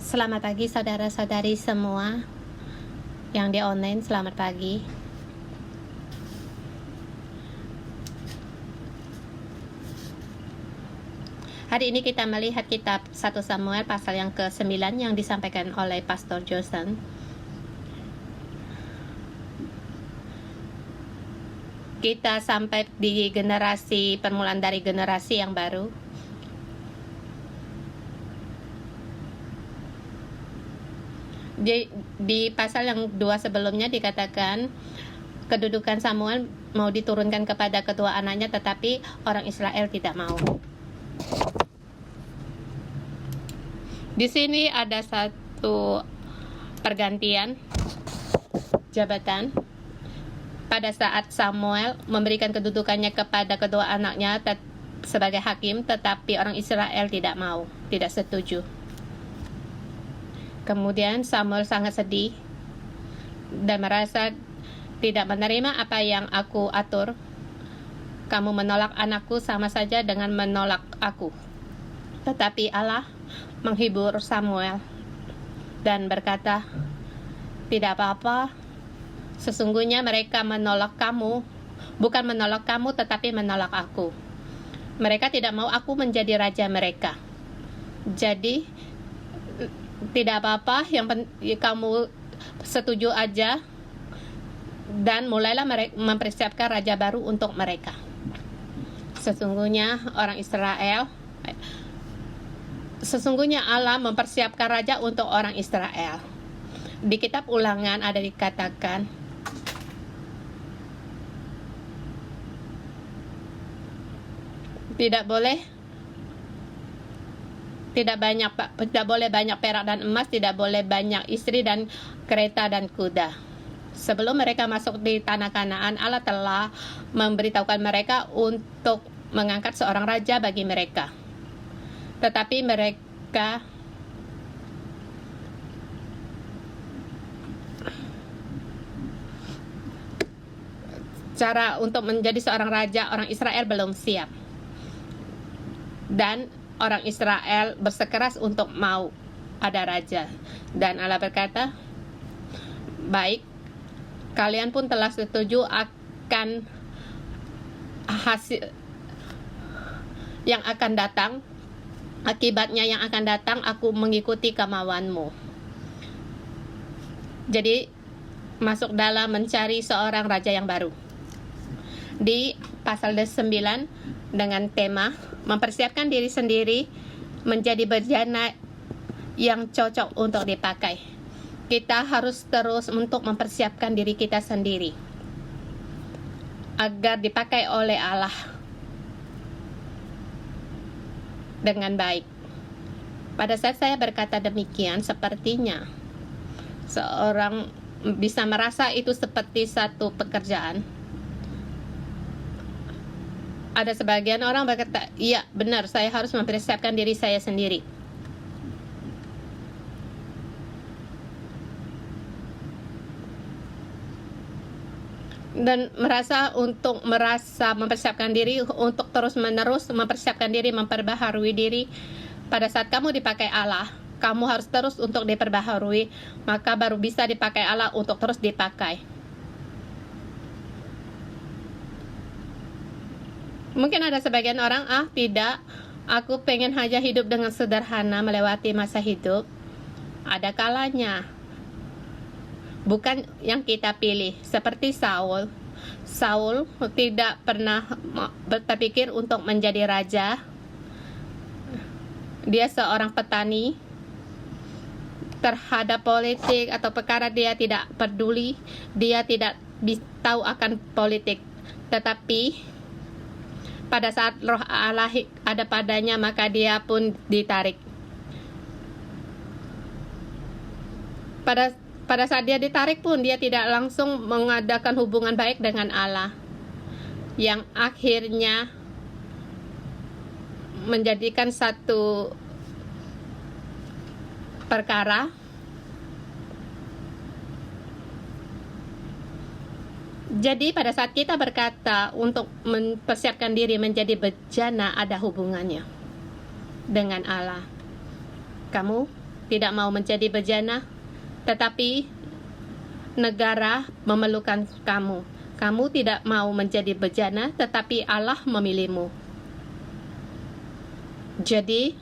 Selamat pagi saudara-saudari semua yang di online, selamat pagi. Hari ini kita melihat kitab 1 Samuel pasal yang ke-9 yang disampaikan oleh Pastor Johnson. Kita sampai di permulaan dari generasi yang baru. Di pasal yang 2 sebelumnya dikatakan kedudukan Samuel mau diturunkan kepada kedua anaknya, tetapi orang Israel tidak mau. Di sini ada satu pergantian jabatan pada saat Samuel memberikan kedudukannya kepada kedua anaknya sebagai hakim, tetapi orang Israel tidak mau, tidak setuju. Kemudian Samuel sangat sedih dan merasa tidak menerima apa yang aku atur. Kamu menolak anakku sama saja dengan menolak aku. Tetapi Allah menghibur Samuel dan berkata, tidak apa-apa, sesungguhnya mereka menolak kamu, bukan menolak kamu tetapi menolak aku. Mereka tidak mau aku menjadi raja mereka. Jadi tidak apa-apa, yang kamu setuju aja, dan mulailah mempersiapkan raja baru untuk mereka. Sesungguhnya Allah mempersiapkan raja untuk orang Israel. Di kitab Ulangan ada dikatakan, tidak boleh banyak perak dan emas, tidak boleh banyak istri dan kereta dan kuda. Sebelum mereka masuk di tanah Kanaan, Allah telah memberitahukan mereka untuk mengangkat seorang raja bagi mereka. Tetapi mereka cara untuk menjadi seorang raja, orang Israel belum siap. Dan orang Israel bersikeras untuk mau ada raja. Dan Allah berkata, baik, kalian pun telah setuju akan hasil yang akan datang. Akibatnya yang akan datang, aku mengikuti kemauanmu. Jadi masuk dalam mencari seorang raja yang baru. Di pasal 9 dengan tema mempersiapkan diri sendiri menjadi bejana yang cocok untuk dipakai. Kita harus terus untuk mempersiapkan diri kita sendiri agar dipakai oleh Allah dengan baik. Pada saat saya berkata demikian, sepertinya seorang bisa merasa itu seperti satu pekerjaan. Ada sebagian orang berkata, iya benar, saya harus mempersiapkan diri saya sendiri. Dan merasa mempersiapkan diri untuk terus-menerus mempersiapkan diri, memperbaharui diri. Pada saat kamu dipakai Allah, kamu harus terus untuk diperbaharui, maka baru bisa dipakai Allah untuk terus dipakai. Mungkin ada sebagian orang, tidak, aku pengen aja hidup dengan sederhana melewati masa hidup. Ada kalanya bukan yang kita pilih, seperti Saul tidak pernah berpikir untuk menjadi raja. Dia seorang petani. Terhadap politik atau perkara dia tidak peduli, dia tidak tahu akan politik. Tetapi pada saat roh Allah ada padanya, maka dia pun ditarik. Pada saat dia ditarik pun, dia tidak langsung mengadakan hubungan baik dengan Allah, yang akhirnya menjadikan satu perkara Jadi pada saat kita berkata untuk mempersiapkan diri menjadi bejana, ada hubungannya dengan Allah. Kamu tidak mau menjadi bejana, tetapi negara memerlukan kamu. Kamu tidak mau menjadi bejana, tetapi Allah memilihmu. Jadi,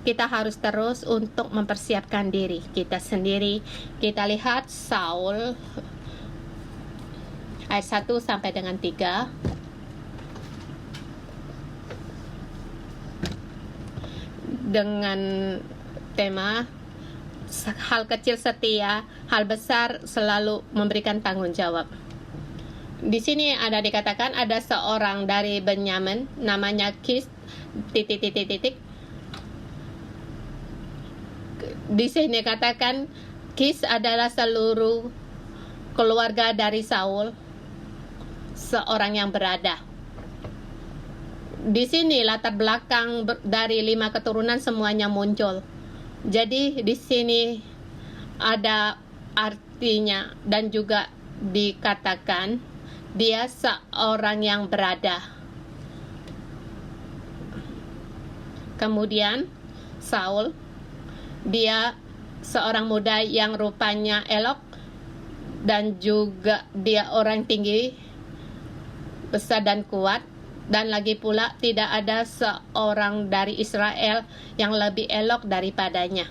kita harus terus untuk mempersiapkan diri kita sendiri. Kita lihat Saul ayat 1 sampai dengan 3. Dengan tema hal kecil setia, hal besar selalu memberikan tanggung jawab. Di sini ada dikatakan ada seorang dari Benyamin namanya Kis titik. Di sini katakan Kis adalah seluruh keluarga dari Saul, seorang yang berada. Di sini latar belakang dari 5 keturunan semuanya muncul. Jadi di sini ada artinya dan juga dikatakan dia seorang yang berada. Kemudian Saul, dia seorang muda yang rupanya elok dan juga dia orang tinggi, besar dan kuat. Dan lagi pula tidak ada seorang dari Israel yang lebih elok daripadanya.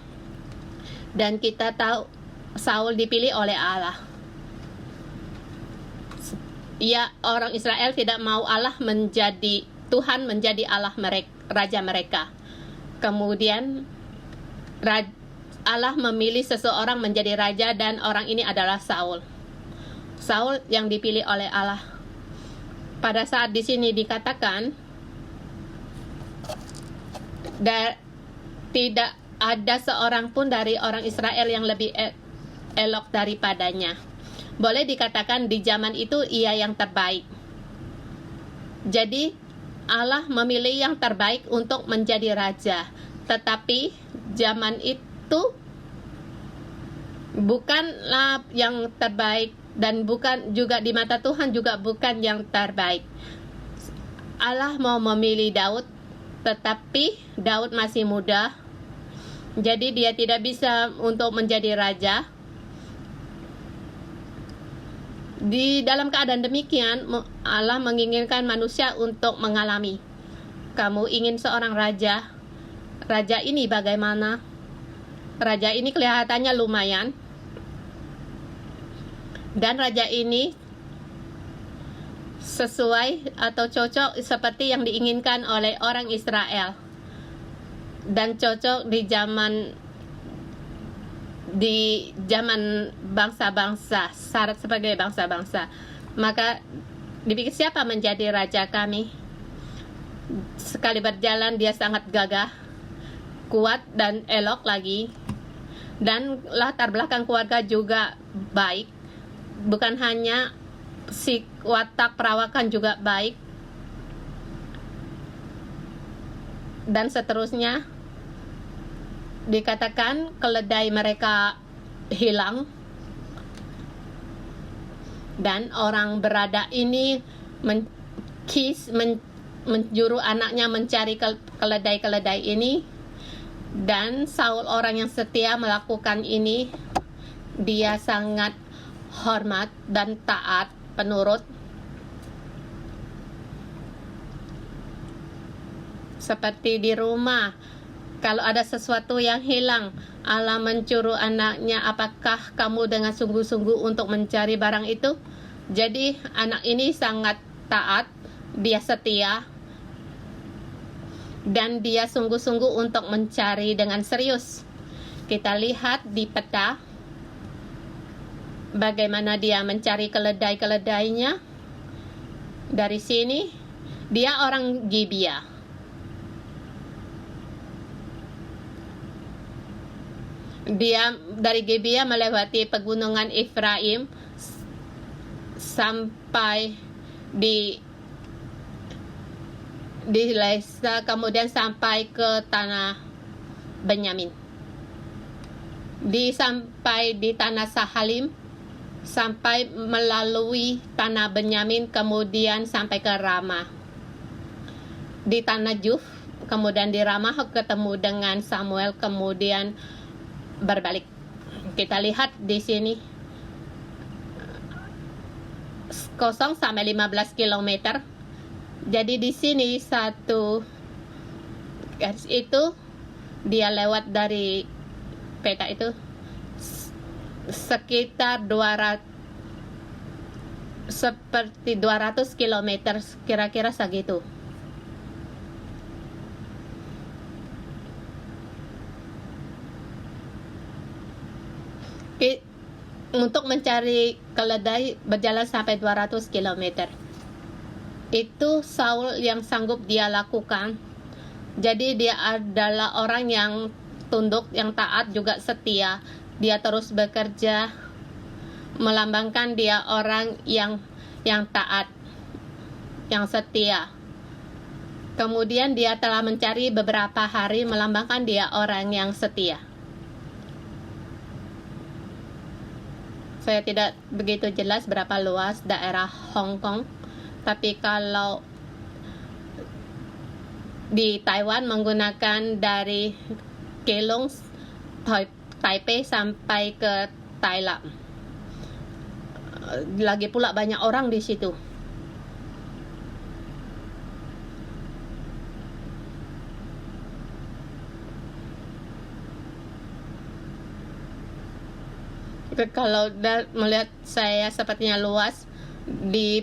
Dan kita tahu Saul dipilih oleh Allah. Ya, orang Israel tidak mau Allah menjadi Tuhan, menjadi Allah mereka, raja mereka. Kemudian Allah memilih seseorang menjadi raja dan orang ini adalah Saul. Saul yang dipilih oleh Allah. Pada saat di sini dikatakan tidak ada seorang pun dari orang Israel yang lebih elok daripadanya. Boleh dikatakan di zaman itu ia yang terbaik. Jadi Allah memilih yang terbaik untuk menjadi raja. Tetapi zaman itu bukanlah yang terbaik dan bukan juga di mata Tuhan juga bukan yang terbaik. Allah mau memilih Daud, tetapi Daud masih muda. Jadi dia tidak bisa untuk menjadi raja. Di dalam keadaan demikian, Allah menginginkan manusia untuk mengalami. Kamu ingin seorang raja? Raja ini bagaimana? Raja ini kelihatannya lumayan. Dan raja ini sesuai atau cocok seperti yang diinginkan oleh orang Israel. Dan cocok di zaman bangsa-bangsa, syarat sebagai bangsa-bangsa. Maka dipikir siapa menjadi raja kami? Sekali berjalan dia sangat gagah, kuat dan elok lagi. Dan latar belakang keluarga juga baik. Bukan hanya si watak perawakan juga baik. Dan seterusnya dikatakan keledai mereka hilang. Dan orang berada ini menjuru anaknya mencari keledai-keledai ini. Dan Saul orang yang setia melakukan ini. Dia sangat hormat dan taat, penurut. Seperti di rumah, kalau ada sesuatu yang hilang, Allah mencuru anaknya, apakah kamu dengan sungguh-sungguh untuk mencari barang itu? Jadi anak ini sangat taat, dia setia, dan dia sungguh-sungguh untuk mencari dengan serius. Kita lihat di peta bagaimana dia mencari keledai-keledainya. Dari sini, dia orang Gibea. Dia dari Gibea melewati pegunungan Efraim sampai di Lesa, kemudian sampai ke tanah Benyamin. Sampai di tanah Sahalim, sampai melalui tanah Benyamin, kemudian sampai ke Ramah. Di tanah Juf, kemudian di Ramah ketemu dengan Samuel, kemudian berbalik. Kita lihat di sini 0 sampai 15 km. Jadi di sini satu garis itu dia lewat dari peta itu sekitar 200 km, kira-kira segitu. Untuk mencari keledai berjalan sampai 200 km. Itu Saul yang sanggup dia lakukan. Jadi dia adalah orang yang tunduk, yang taat, juga setia. Dia terus bekerja, melambangkan dia orang yang taat, yang setia. Kemudian dia telah mencari beberapa hari, melambangkan dia orang yang setia. Saya tidak begitu jelas berapa luas daerah Hong Kong, tapi kalau di Taiwan menggunakan dari Keelung, Taipei sampai ke Thailand. Lagi pula banyak orang di situ. Kalau melihat saya sepertinya luas di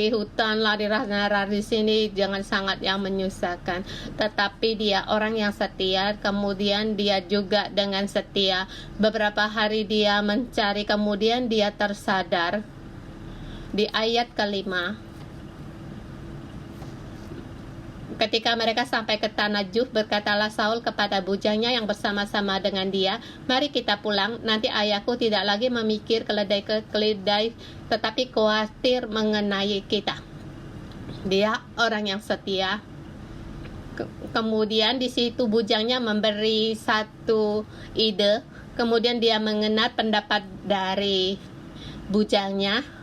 hutan lari-lari di sini, jangan sangat yang menyusahkan. Tetapi dia orang yang setia, kemudian dia juga dengan setia. Beberapa hari dia mencari, kemudian dia tersadar. Di ayat kelima, ketika mereka sampai ke tanah Zuf, berkatalah Saul kepada bujangnya yang bersama-sama dengan dia, "Mari kita pulang, nanti ayahku tidak lagi memikir keledai, tetapi khawatir mengenai kita." Dia orang yang setia. Kemudian di situ bujangnya memberi satu ide, kemudian dia mengenal pendapat dari bujangnya.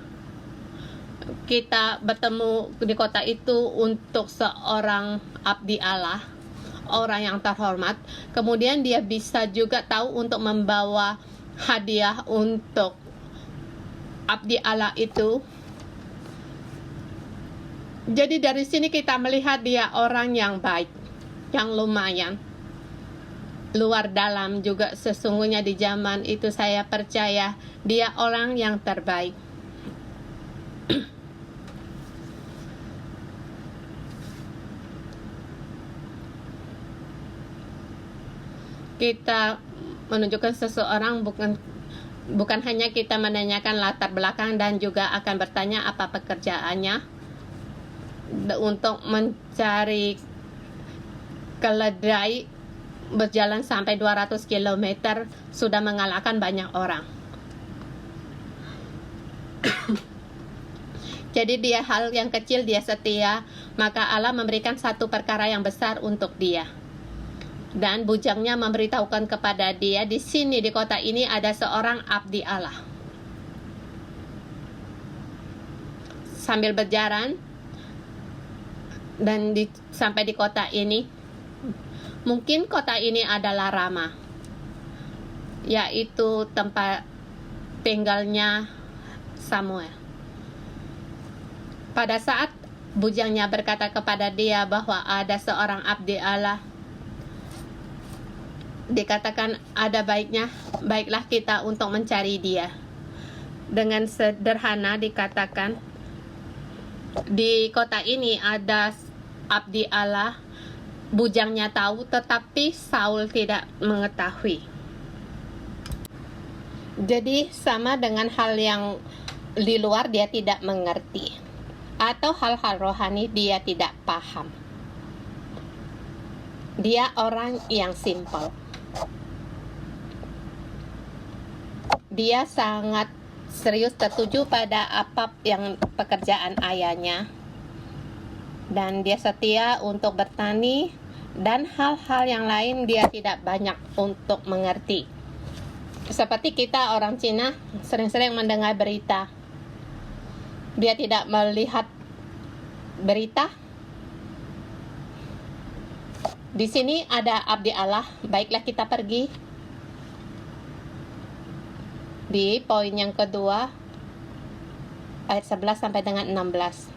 Kita bertemu di kota itu untuk seorang abdi Allah, orang yang terhormat. Kemudian dia bisa juga tahu untuk membawa hadiah untuk abdi Allah itu. Jadi dari sini kita melihat dia orang yang baik, yang lumayan. Luar dalam juga sesungguhnya di zaman itu saya percaya dia orang yang terbaik. Kita menunjukkan seseorang bukan hanya kita menanyakan latar belakang dan juga akan bertanya apa pekerjaannya. Untuk mencari keledai berjalan sampai 200 km sudah mengalahkan banyak orang. Jadi dia hal yang kecil dia setia, maka Allah memberikan satu perkara yang besar untuk dia. Dan bujangnya memberitahukan kepada dia, di sini di kota ini ada seorang abdi Allah. Sambil berjalan dan sampai di kota ini, mungkin kota ini adalah Rama, yaitu tempat tinggalnya Samuel. Pada saat bujangnya berkata kepada dia bahwa ada seorang abdi Allah, dikatakan ada baiklah kita untuk mencari dia. Dengan sederhana dikatakan di kota ini ada abdi Allah, bujangnya tahu tetapi Saul tidak mengetahui. Jadi sama dengan hal yang di luar dia tidak mengerti, atau hal-hal rohani dia tidak paham. Dia orang yang simpel. Dia sangat serius tertuju pada apa yang pekerjaan ayahnya, dan dia setia untuk bertani, dan hal-hal yang lain dia tidak banyak untuk mengerti. Seperti kita orang Cina sering-sering mendengar berita, dia tidak melihat berita. Di sini ada abdi Allah, baiklah kita pergi. Di poin yang kedua, ayat 11 sampai dengan 16.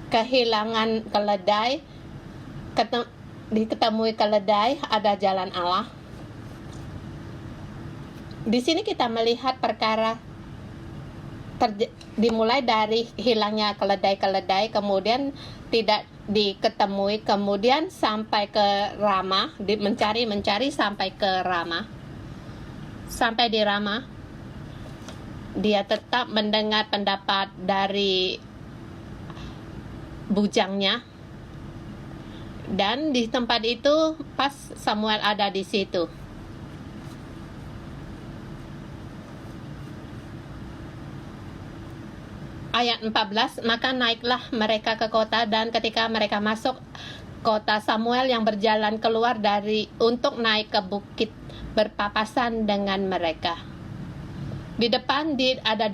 Kehilangan keledai, diketemui keledai, ada jalan Allah. Di sini kita melihat perkara dimulai dari hilangnya keledai-keledai, kemudian tidak diketemui, kemudian sampai ke Rama, mencari sampai ke Rama. Sampai di Rama, dia tetap mendengar pendapat dari bujangnya, dan di tempat itu pas Samuel ada di situ. Ayat 14, maka naiklah mereka ke kota, dan ketika mereka masuk kota, Samuel yang berjalan keluar untuk naik ke bukit berpapasan dengan mereka. Di depan ada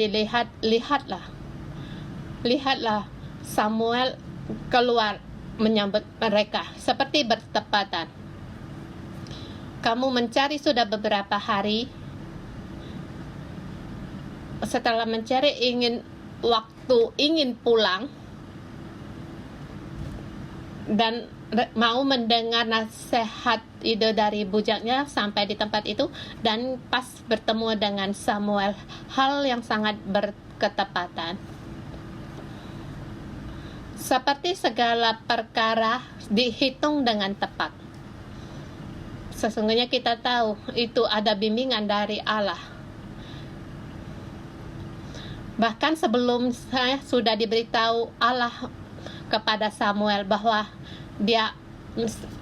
lihatlah Samuel keluar menyambut mereka seperti bertepatan. Kamu mencari sudah beberapa hari. Setelah mencari ingin pulang dan mau mendengar nasihat ide dari bujaknya sampai di tempat itu, dan pas bertemu dengan Samuel, hal yang sangat berketepatan. Seperti segala perkara dihitung dengan tepat. Sesungguhnya kita tahu itu ada bimbingan dari Allah. Bahkan sebelum saya sudah diberitahu Allah kepada Samuel bahwa dia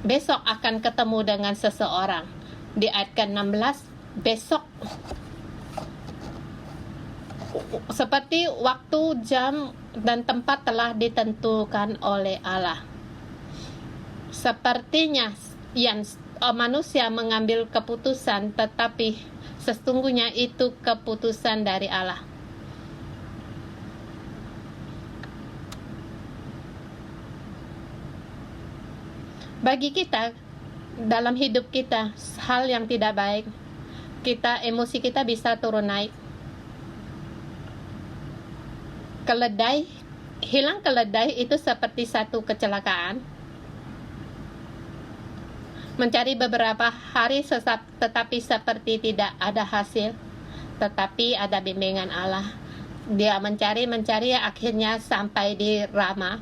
besok akan ketemu dengan seseorang. Di ayat ke-16, besok seperti waktu, jam, dan tempat telah ditentukan oleh Allah. Sepertinya yang manusia mengambil keputusan, tetapi sesungguhnya itu keputusan dari Allah. Bagi kita, dalam hidup kita, hal yang tidak baik, emosi kita bisa turun naik. Hilang keledai itu seperti satu kecelakaan. Mencari beberapa hari tetapi seperti tidak ada hasil, tetapi ada bimbingan Allah. Dia mencari, akhirnya sampai di Rama,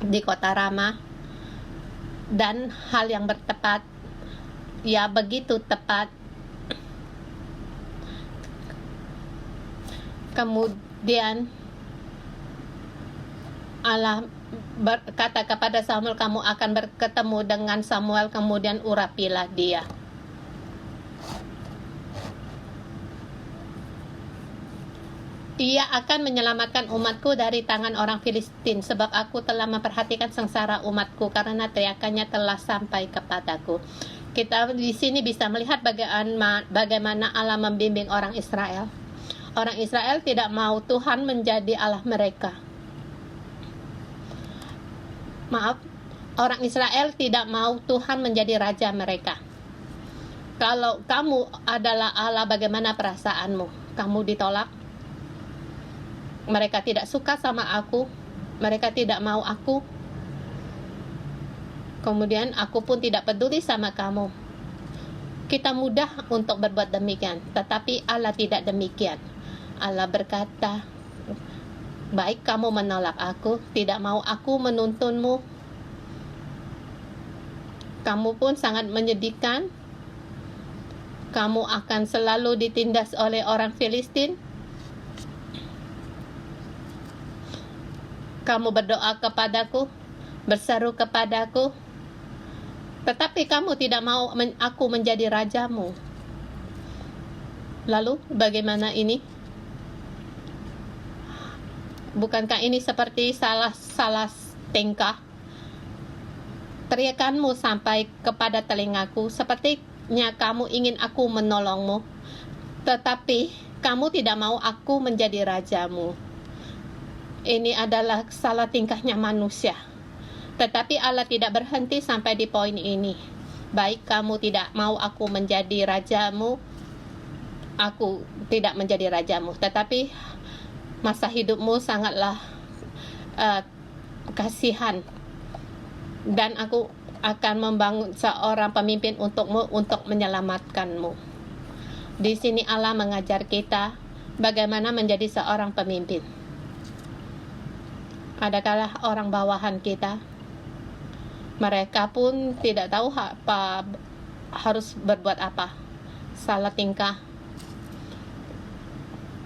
di kota Rama. Dan hal yang bertepat, ya begitu tepat. Kemudian Allah berkata kepada Samuel, kamu akan bertemu dengan Samuel, kemudian urapilah dia. Ia akan menyelamatkan umatku dari tangan orang Filistin, sebab aku telah memperhatikan sengsara umatku, karena teriakannya telah sampai kepadaku. Kita di sini bisa melihat bagaimana Allah membimbing orang Israel. Orang Israel tidak mau Tuhan menjadi Allah mereka. Orang Israel tidak mau Tuhan menjadi raja mereka. Kalau kamu adalah Allah, bagaimana perasaanmu? Kamu ditolak? Mereka tidak suka sama aku, mereka tidak mau aku, kemudian aku pun tidak peduli sama kamu. Kita mudah untuk berbuat demikian, tetapi Allah tidak demikian. Allah berkata, baik kamu menolak aku, tidak mau aku menuntunmu, kamu pun sangat menyedihkan. Kamu akan selalu ditindas oleh orang Filistin. Kamu berdoa kepadaku, berseru kepadaku, tetapi kamu tidak mau aku menjadi rajamu. Lalu bagaimana ini? Bukankah ini seperti salah tingkah? Teriakanmu sampai kepada telingaku, sepertinya kamu ingin aku menolongmu, tetapi kamu tidak mau aku menjadi rajamu. Ini adalah salah tingkahnya manusia. Tetapi Allah tidak berhenti sampai di poin ini. baik kamu tidak mau aku menjadi rajamu, aku tidak menjadi rajamu. Tetapi masa hidupmu sangatlah kasihan, dan aku akan membangun seorang pemimpin untukmu untuk menyelamatkanmu. Di sini Allah mengajar kita bagaimana menjadi seorang pemimpin. Adakala orang bawahan kita, mereka pun tidak tahu apa harus berbuat apa, salah tingkah.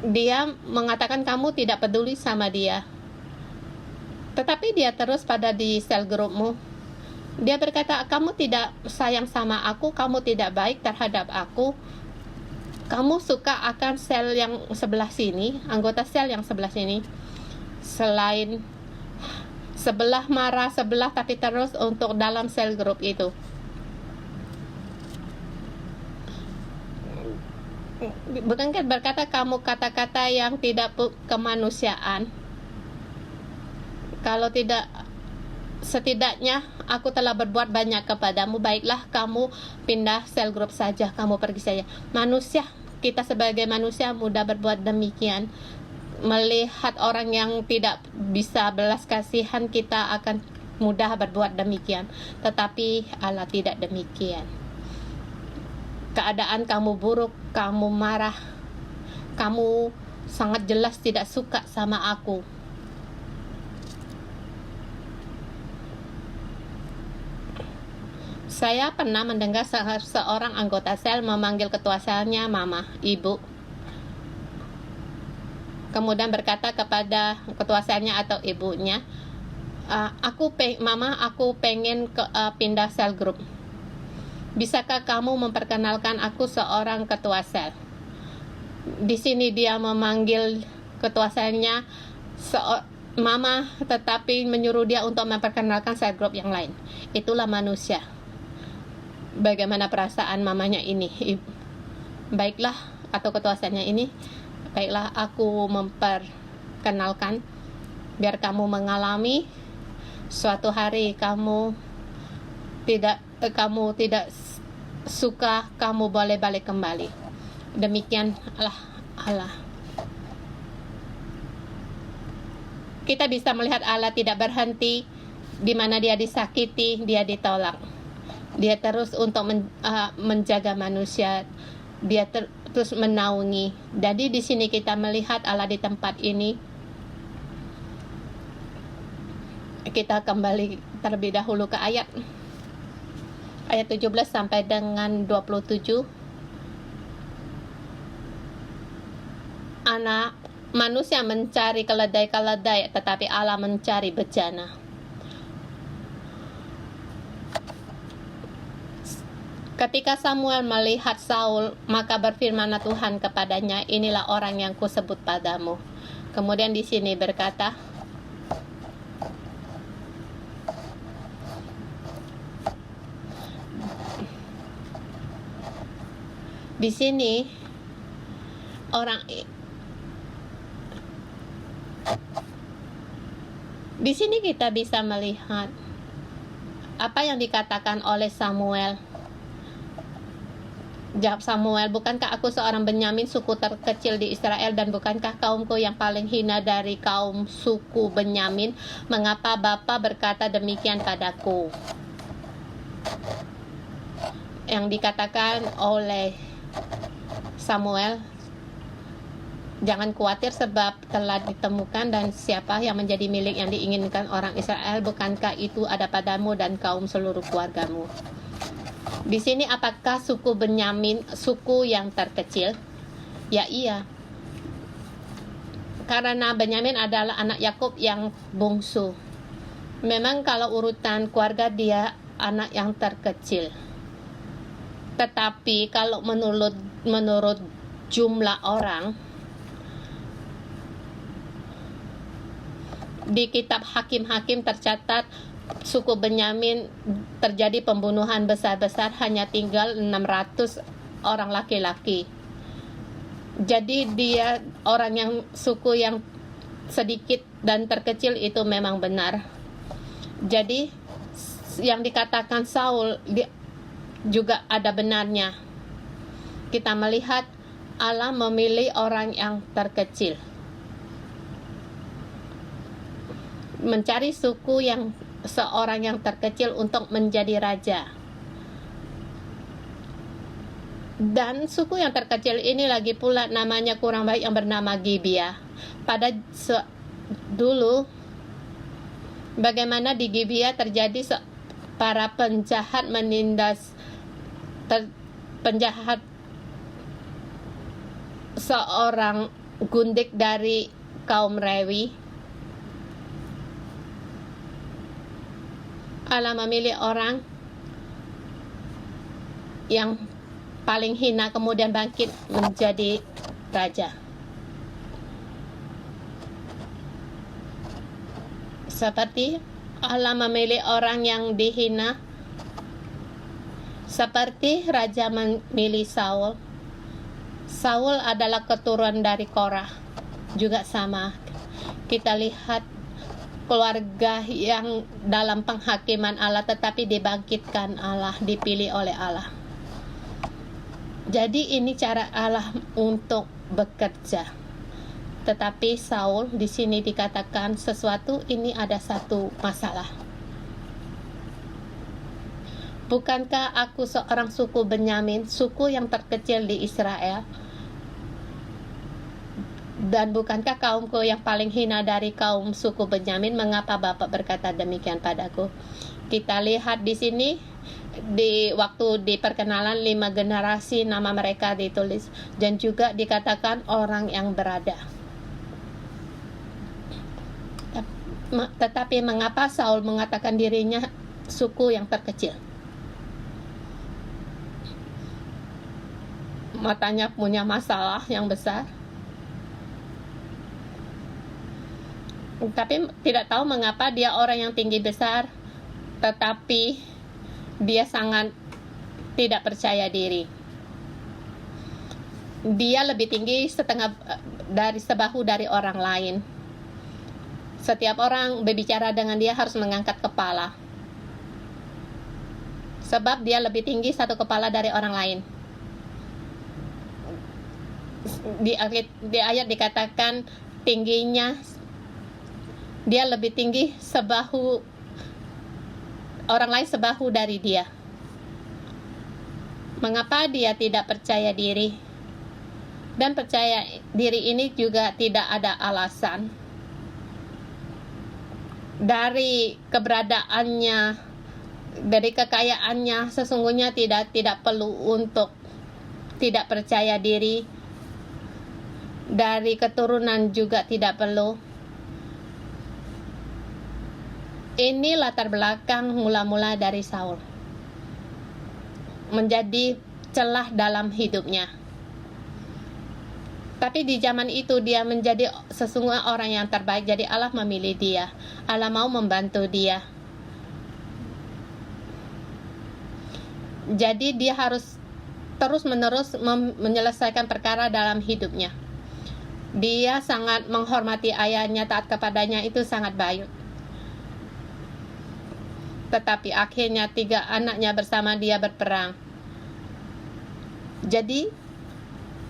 Dia mengatakan kamu tidak peduli sama dia, tetapi dia terus pada di sel grupmu. Dia berkata, kamu tidak sayang sama aku, kamu tidak baik terhadap aku, kamu suka akan sel yang sebelah sini, anggota sel yang sebelah sini. Selain sebelah marah sebelah, tapi terus untuk dalam sel grup itu. Bukankah berkata kamu kata-kata yang tidak kemanusiaan? Kalau tidak, setidaknya aku telah berbuat banyak kepadamu, baiklah kamu pindah sel grup saja, kamu pergi saja. Manusia, kita sebagai manusia mudah berbuat demikian. Melihat orang yang tidak bisa belas kasihan, kita akan mudah berbuat demikian. Tetapi Allah tidak demikian. Keadaan kamu buruk, kamu marah, kamu sangat jelas tidak suka sama aku. Saya pernah mendengar seorang anggota sel memanggil ketua selnya mama, ibu. Kemudian berkata kepada ketua selnya atau ibunya, Mama, aku pengen pindah sel grup. Bisakah kamu memperkenalkan aku seorang ketua sel? Di sini dia memanggil ketua selnya mama, tetapi menyuruh dia untuk memperkenalkan sel grup yang lain. Itulah manusia. Bagaimana perasaan mamanya ini? Baiklah, atau ketua selnya ini, baiklah aku memperkenalkan, biar kamu mengalami suatu hari kamu tidak suka, kamu boleh balik kembali. Demikian Allah. Kita bisa melihat Allah tidak berhenti di mana dia disakiti, dia ditolak. Dia terus untuk menjaga manusia, dia terus menaungi. Jadi di sini kita melihat Allah di tempat ini. Kita kembali terlebih dahulu ke ayat 17 sampai dengan 27. Manusia mencari keledai-keledai, tetapi Allah mencari bejana. Ketika Samuel melihat Saul, maka berfirmanlah Tuhan kepadanya, inilah orang yang kusebut padamu. Kemudian di sini berkata, di sini kita bisa melihat apa yang dikatakan oleh Samuel. Jawab Samuel, bukankah aku seorang Benyamin, suku terkecil di Israel, dan bukankah kaumku yang paling hina dari kaum suku Benyamin? Mengapa Bapa berkata demikian padaku? Yang dikatakan oleh Samuel, jangan khawatir sebab telah ditemukan dan siapa yang menjadi milik yang diinginkan orang Israel, bukankah itu ada padamu dan kaum seluruh keluargamu? Di sini apakah suku Benyamin suku yang terkecil? Ya iya. Karena Benyamin adalah anak Yakub yang bungsu. Memang kalau urutan keluarga dia anak yang terkecil. Tetapi kalau menurut jumlah orang, di kitab Hakim-Hakim tercatat suku Benyamin terjadi pembunuhan besar-besar, hanya tinggal 600 orang laki-laki. Jadi dia orang yang suku yang sedikit dan terkecil itu memang benar. Jadi yang dikatakan Saul, juga ada benarnya. Kita melihat Allah memilih orang yang terkecil, mencari suku yang seorang yang terkecil untuk menjadi raja. Dan suku yang terkecil ini lagi pula namanya kurang baik yang bernama Gibeah. Pada dulu, bagaimana di Gibeah terjadi para penjahat menindas penjahat seorang gundik dari kaum Lewi. Allah memilih orang yang paling hina kemudian bangkit menjadi raja. Seperti Allah memilih orang yang dihina, seperti raja memilih Saul. Saul adalah keturunan dari Korah, juga sama. Kita lihat keluarga yang dalam penghakiman Allah tetapi dibangkitkan Allah, dipilih oleh Allah. Jadi ini cara Allah untuk bekerja. Tetapi Saul di sini dikatakan sesuatu ini ada satu masalah. Bukankah aku seorang suku Benyamin, suku yang terkecil di Israel? Dan bukankah kaumku yang paling hina dari kaum suku Benyamin? Mengapa Bapak berkata demikian padaku? Kita lihat di sini, di waktu di perkenalan 5 generasi nama mereka ditulis, dan juga dikatakan orang yang berada. Tetapi mengapa Saul mengatakan dirinya suku yang terkecil? Matanya punya masalah yang besar. Tapi tidak tahu mengapa dia orang yang tinggi besar, tetapi dia sangat tidak percaya diri. Dia lebih tinggi sebahu dari orang lain. Setiap orang berbicara dengan dia harus mengangkat kepala, sebab dia lebih tinggi satu kepala dari orang lain. Di ayat dikatakan tingginya dia lebih tinggi sebahu, orang lain sebahu dari dia. Mengapa dia tidak percaya diri? Dan percaya diri ini juga tidak ada alasan. Dari keberadaannya, dari kekayaannya, sesungguhnya tidak perlu untuk tidak percaya diri. Dari keturunan juga tidak perlu. Ini latar belakang mula-mula dari Saul, menjadi celah dalam hidupnya. Tapi di zaman itu dia menjadi sesungguhnya orang yang terbaik. Jadi Allah memilih dia. Allah mau membantu dia. Jadi dia harus terus-menerus menyelesaikan perkara dalam hidupnya. Dia sangat menghormati ayahnya, taat kepadanya, itu sangat baik. Tetapi akhirnya 3 anaknya bersama dia berperang. Jadi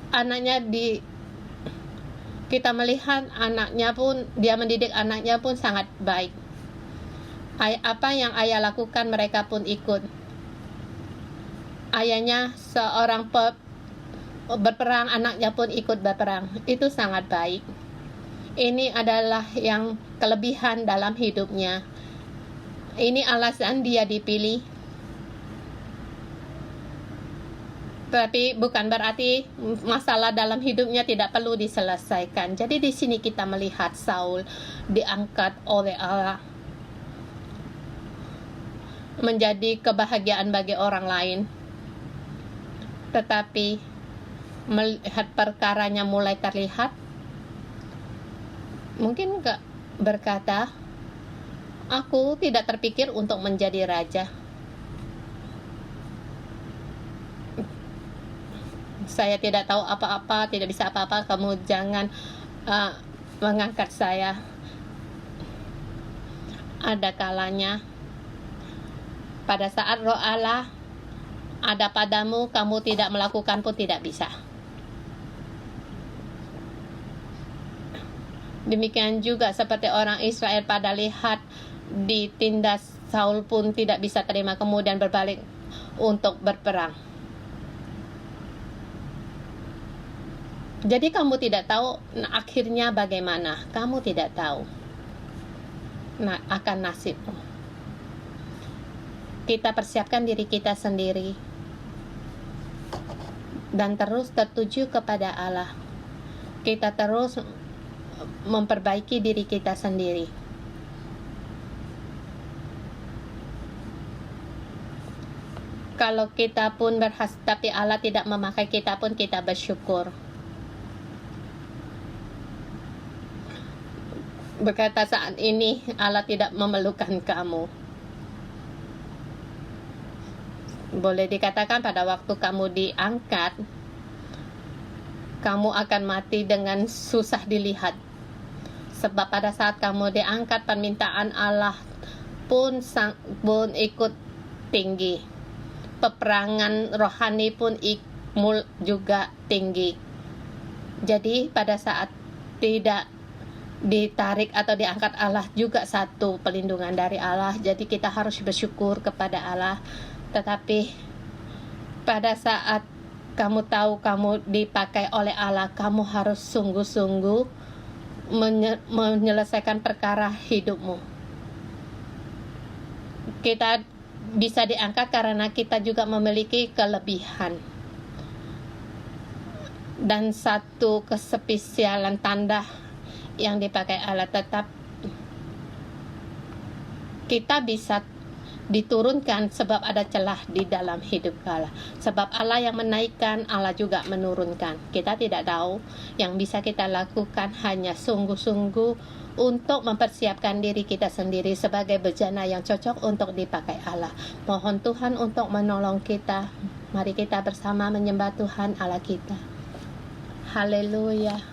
anaknya kita melihat anaknya pun, dia mendidik anaknya pun sangat baik. Apa yang ayah lakukan mereka pun ikut. Ayahnya seorang berperang, anaknya pun ikut berperang. Itu sangat baik. Ini adalah yang kelebihan dalam hidupnya. Ini alasan dia dipilih. Tapi bukan berarti masalah dalam hidupnya tidak perlu diselesaikan. Jadi di sini kita melihat Saul diangkat oleh Allah menjadi kebahagiaan bagi orang lain. Tetapi melihat perkaranya mulai terlihat, mungkin gak berkata, aku tidak terpikir untuk menjadi raja. Saya tidak tahu apa-apa, tidak bisa apa-apa, kamu jangan mengangkat saya. Ada kalanya pada saat Roh Allah ada padamu, kamu tidak melakukan pun tidak bisa. Demikian juga seperti orang Israel pada lihat ditindas Saul pun tidak bisa terima, kemudian berbalik untuk berperang. Jadi kamu tidak tahu akhirnya bagaimana. Kamu tidak tahu akan nasibmu. Kita persiapkan diri kita sendiri dan terus tertuju kepada Allah. Kita terus memperbaiki diri kita sendiri. Kalau kita pun berhasil tapi Allah tidak memakai kita pun, kita bersyukur. Berkata saat ini Allah tidak memerlukan kamu. Boleh dikatakan pada waktu kamu diangkat, kamu akan mati dengan susah dilihat. Sebab pada saat kamu diangkat, permintaan Allah pun ikut tinggi. Peperangan rohani pun juga tinggi. Jadi pada saat tidak ditarik atau diangkat Allah juga satu pelindungan dari Allah. Jadi kita harus bersyukur kepada Allah. Tetapi pada saat kamu tahu kamu dipakai oleh Allah, kamu harus sungguh-sungguh menyelesaikan perkara hidupmu. Kita bisa diangkat karena kita juga memiliki kelebihan. Dan satu kespesialan tanda yang dipakai Allah, tetap kita bisa diturunkan sebab ada celah di dalam hidup Allah. Sebab Allah yang menaikkan, Allah juga menurunkan. Kita tidak tahu. Yang bisa kita lakukan hanya sungguh-sungguh untuk mempersiapkan diri kita sendiri sebagai bejana yang cocok untuk dipakai Allah. Mohon Tuhan untuk menolong kita. Mari kita bersama menyembah Tuhan Allah kita. Haleluya.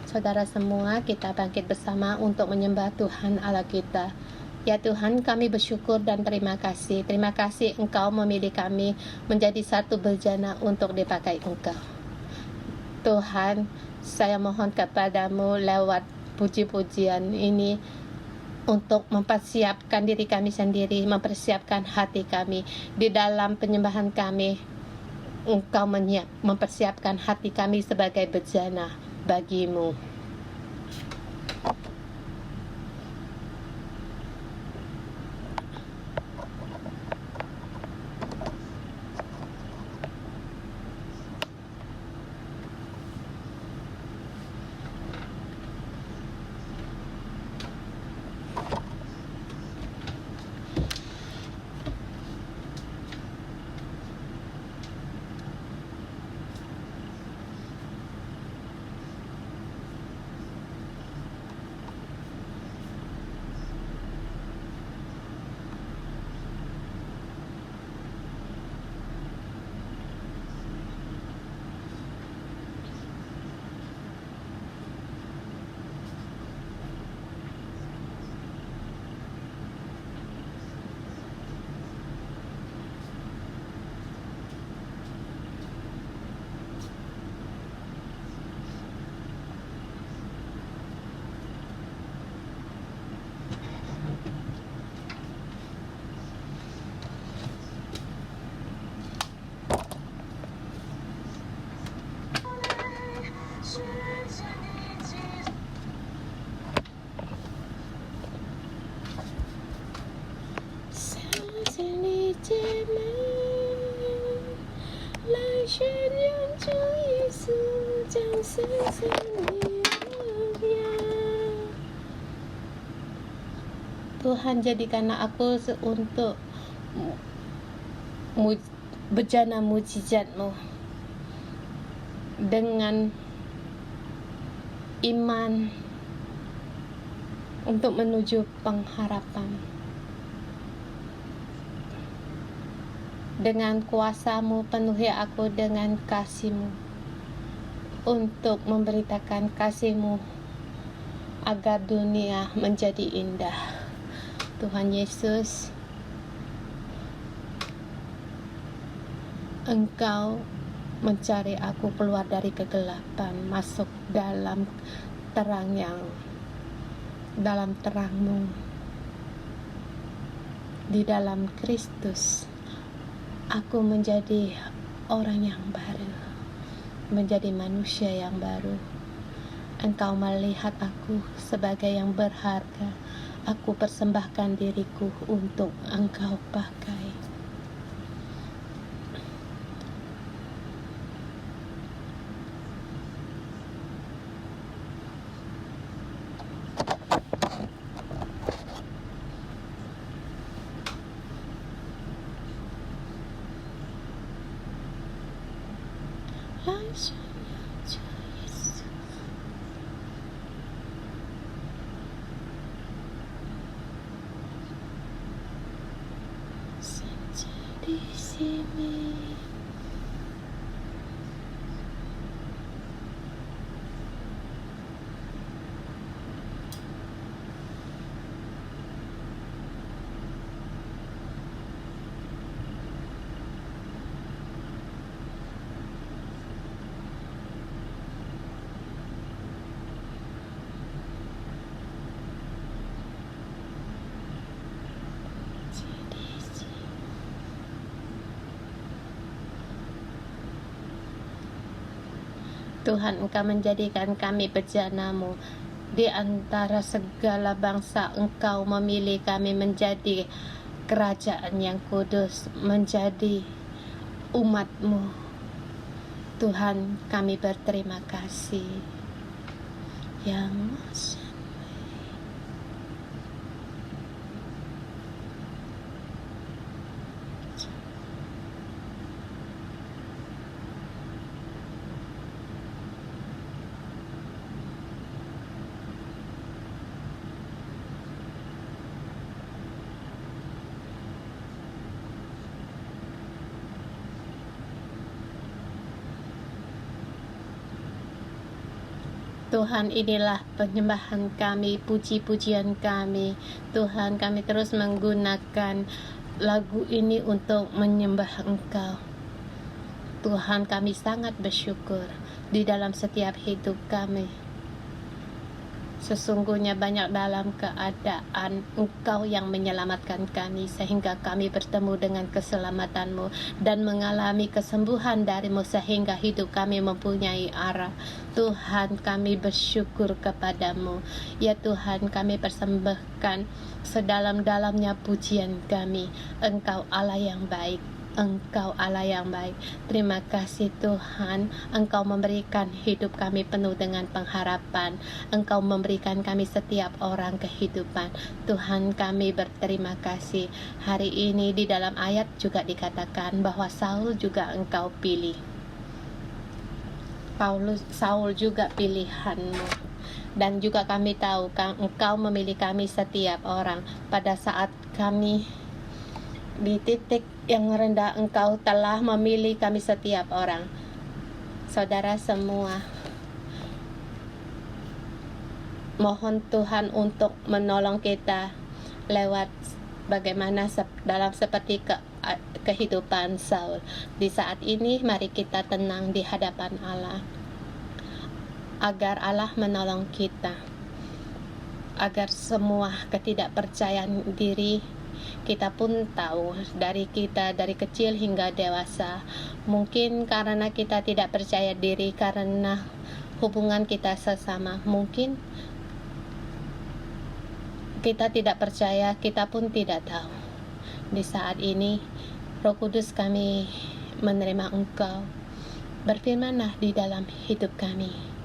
Saudara semua, kita bangkit bersama untuk menyembah Tuhan Allah kita. Ya Tuhan, kami bersyukur dan terima kasih. Terima kasih Engkau memilih kami menjadi satu bejana untuk dipakai Engkau. Tuhan, saya mohon kepadamu lewat puji-pujian ini untuk mempersiapkan diri kami sendiri, mempersiapkan hati kami. Di dalam penyembahan kami, Engkau mempersiapkan hati kami sebagai bejana bagimu. Tuhan, jadikanlah aku untuk bejana mujizat-Mu dengan iman untuk menuju pengharapan. Dengan kuasa-Mu penuhi aku dengan kasih-Mu untuk memberitakan kasih-Mu agar dunia menjadi indah. Tuhan Yesus, Engkau mencari aku keluar dari kegelapan, masuk dalam dalam terang-Mu. Di dalam Kristus, aku menjadi orang yang baru, menjadi manusia yang baru. Engkau melihat aku sebagai yang berharga. Aku persembahkan diriku untuk Engkau pakai. Di sini Tuhan, Engkau menjadikan kami bejana-Mu. Di antara segala bangsa, Engkau memilih kami menjadi kerajaan yang kudus, menjadi umat-Mu. Tuhan, kami berterima kasih. Yang Tuhan, inilah penyembahan kami, puji-pujian kami. Tuhan, kami terus menggunakan lagu ini untuk menyembah Engkau. Tuhan, kami sangat bersyukur di dalam setiap hidup kami. Sesungguhnya banyak dalam keadaan Engkau yang menyelamatkan kami, sehingga kami bertemu dengan keselamatan-Mu dan mengalami kesembuhan dari-Mu, sehingga hidup kami mempunyai arah. Tuhan, kami bersyukur kepadamu. Ya Tuhan, kami persembahkan sedalam-dalamnya pujian kami. Engkau Allah yang baik. Engkau Allah yang baik. Terima kasih Tuhan, Engkau memberikan hidup kami penuh dengan pengharapan. Engkau memberikan kami setiap orang kehidupan. Tuhan, kami berterima kasih. Hari ini di dalam ayat juga dikatakan bahwa Saul juga Engkau pilih. Saul juga pilihan-Mu. Dan juga kami tahu Engkau memilih kami setiap orang. Pada saat kami di titik yang rendah, Engkau telah memilih kami setiap orang. Saudara semua, mohon Tuhan untuk menolong kita lewat bagaimana dalam seperti kehidupan Saul. Di saat ini mari kita tenang di hadapan Allah, agar Allah menolong kita, agar semua ketidakpercayaan diri kita pun tahu, dari kecil hingga dewasa. Mungkin karena kita tidak percaya diri, karena hubungan kita sesama. Mungkin kita tidak percaya, kita pun tidak tahu. Di saat ini, Roh Kudus, kami menerima Engkau. Berfirmanlah di dalam hidup kami.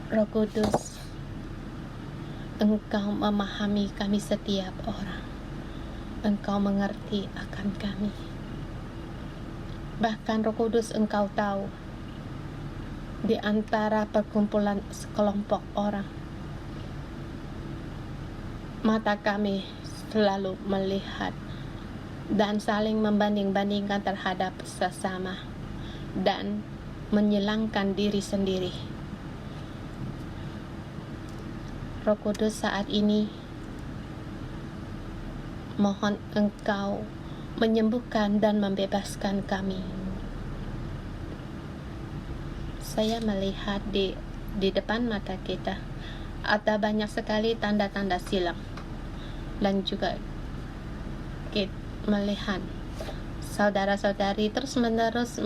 Roh Kudus, Engkau memahami kami setiap orang. Engkau mengerti akan kami. Bahkan Roh Kudus, Engkau tahu di antara perkumpulan sekelompok orang, mata kami selalu melihat dan saling membanding-bandingkan terhadap sesama dan menyilangkan diri sendiri. Roh Kudus, saat ini mohon Engkau menyembuhkan dan membebaskan kami. Saya melihat di depan mata kita ada banyak sekali tanda-tanda silang, dan juga kita melihat saudara-saudari terus-menerus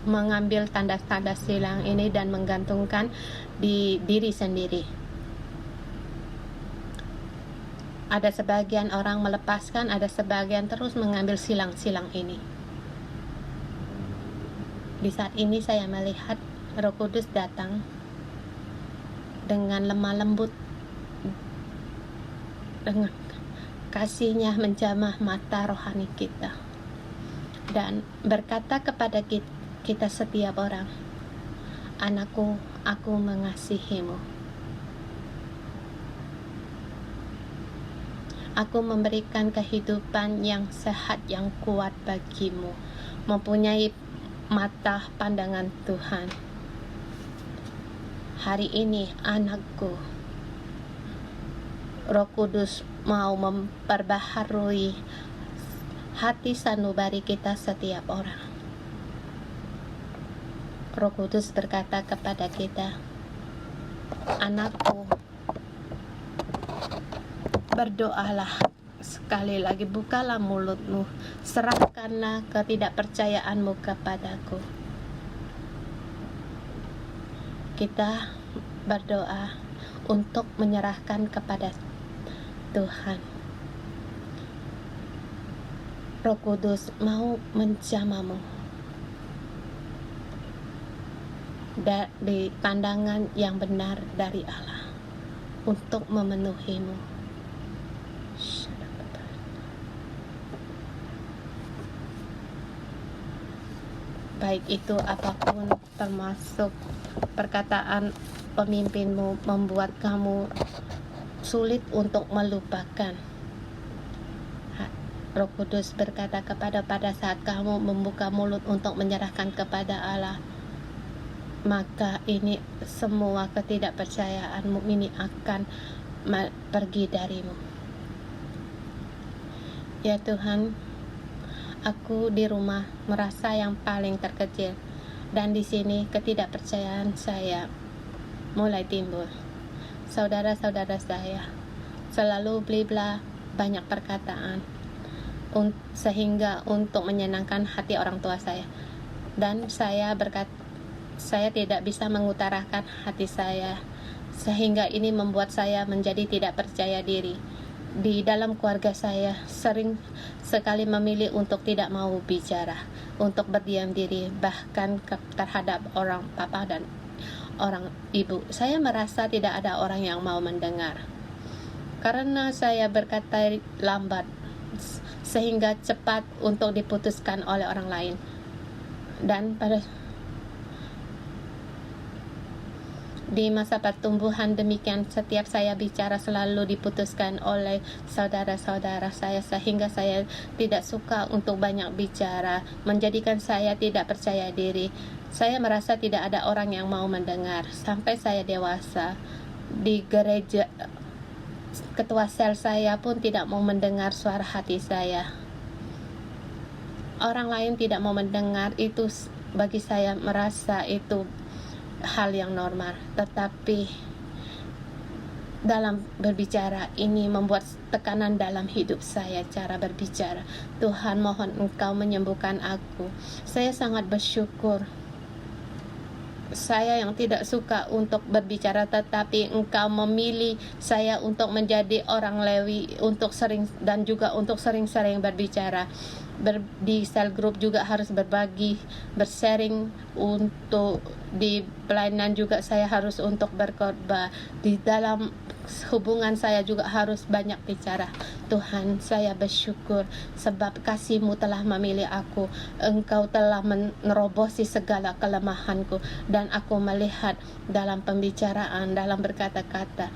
mengambil tanda-tanda silang ini dan menggantungkan di diri sendiri. Ada sebagian orang melepaskan, ada sebagian terus mengambil silang-silang ini. Di saat ini saya melihat Roh Kudus datang dengan lemah lembut, dengan kasih-Nya menjamah mata rohani kita dan berkata kepada kita setiap orang, "Anakku, aku mengasihimu. Aku memberikan kehidupan yang sehat, yang kuat bagimu, mempunyai mata pandangan Tuhan. Hari ini anakku, Roh Kudus mau memperbaharui hati sanubari kita setiap orang." Roh Kudus berkata kepada kita, "Anakku, berdoalah sekali lagi, bukalah mulutmu, serahkanlah ketidakpercayaanmu kepadaku." Kita berdoa untuk menyerahkan kepada Tuhan. Roh Kudus mau menjamahmu di pandangan yang benar dari Allah untuk memenuhimu. Baik itu apapun, termasuk perkataan pemimpinmu membuat kamu sulit untuk melupakan. Roh Kudus berkata pada saat kamu membuka mulut untuk menyerahkan kepada Allah, maka ini semua ketidakpercayaanmu ini akan pergi darimu. Ya Tuhan, aku di rumah merasa yang paling terkecil, dan di sini ketidakpercayaan saya mulai timbul. Saudara-saudara saya selalu blibla banyak perkataan sehingga untuk menyenangkan hati orang tua saya, dan saya tidak bisa mengutarakan hati saya, sehingga ini membuat saya menjadi tidak percaya diri. Di dalam keluarga saya sering sekali memilih untuk tidak mau bicara, untuk berdiam diri, bahkan terhadap orang papa dan orang ibu. Saya merasa tidak ada orang yang mau mendengar, karena saya berkata lambat sehingga cepat untuk diputuskan oleh orang lain. Dan di masa pertumbuhan demikian, setiap saya bicara selalu diputuskan oleh saudara-saudara saya, sehingga saya tidak suka untuk banyak bicara, menjadikan saya tidak percaya diri. Saya merasa tidak ada orang yang mau mendengar. Sampai saya dewasa di gereja, ketua sel saya pun tidak mau mendengar suara hati saya. Orang lain tidak mau mendengar, itu bagi saya merasa itu hal yang normal. Tetapi dalam berbicara ini membuat tekanan dalam hidup saya, cara berbicara. Tuhan, mohon Engkau menyembuhkan aku. Saya sangat bersyukur. Saya yang tidak suka untuk berbicara, tetapi Engkau memilih saya untuk menjadi orang Lewi, untuk sering dan juga untuk sering-sering berbicara. Di sel grup juga harus berbagi, bersharing. Untuk di pelayanan juga saya harus untuk berkhotbah. Di dalam hubungan saya juga harus banyak bicara. Tuhan, saya bersyukur sebab kasih-Mu telah memilih aku. Engkau telah menerobosi segala kelemahanku, dan aku melihat dalam pembicaraan, dalam berkata-kata,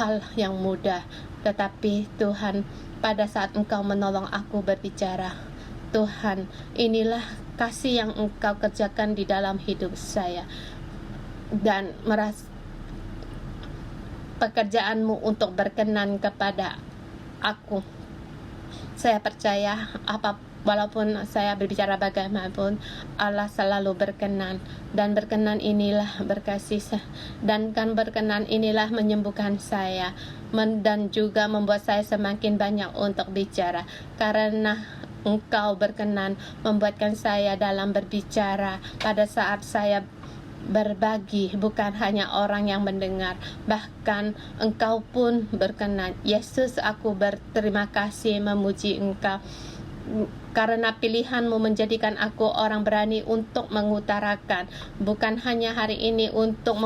hal yang mudah. Tetapi Tuhan, pada saat Engkau menolong aku berbicara, Tuhan, inilah kasih yang Engkau kerjakan di dalam hidup saya. Dan pekerjaanmu untuk berkenan kepada aku. Saya percaya walaupun saya berbicara bagaimanapun, Allah selalu berkenan, dan berkenan inilah berkasih, dan kan berkenan inilah menyembuhkan saya, dan juga membuat saya semakin banyak untuk bicara, karena Engkau berkenan membuatkan saya dalam berbicara pada saat saya berbagi, bukan hanya orang yang mendengar, bahkan Engkau pun berkenan. Yesus, aku berterima kasih memuji Engkau karena pilihanmu menjadikan aku orang berani untuk mengutarakan, bukan hanya hari ini untuk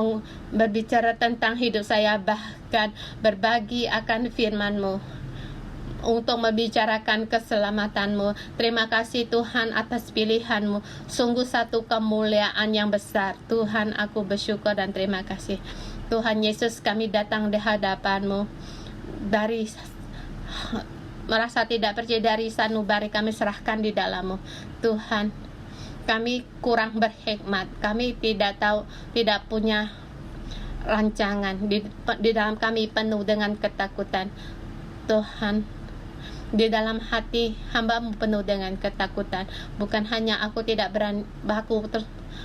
berbicara tentang hidup saya, bahkan berbagi akan firman-Mu, untuk membicarakan keselamatanmu. Terima kasih Tuhan atas pilihanmu. Sungguh satu kemuliaan yang besar. Tuhan, aku bersyukur dan terima kasih. Tuhan Yesus, kami datang di hadapanmu dari merasa tidak percaya, dari sanubari kami serahkan di dalammu. Tuhan, kami kurang berhikmat, kami tidak tahu, tidak punya rancangan, di dalam kami penuh dengan ketakutan. Tuhan, di dalam hati hamba-Mu penuh dengan ketakutan. Bukan hanya aku tidak berani,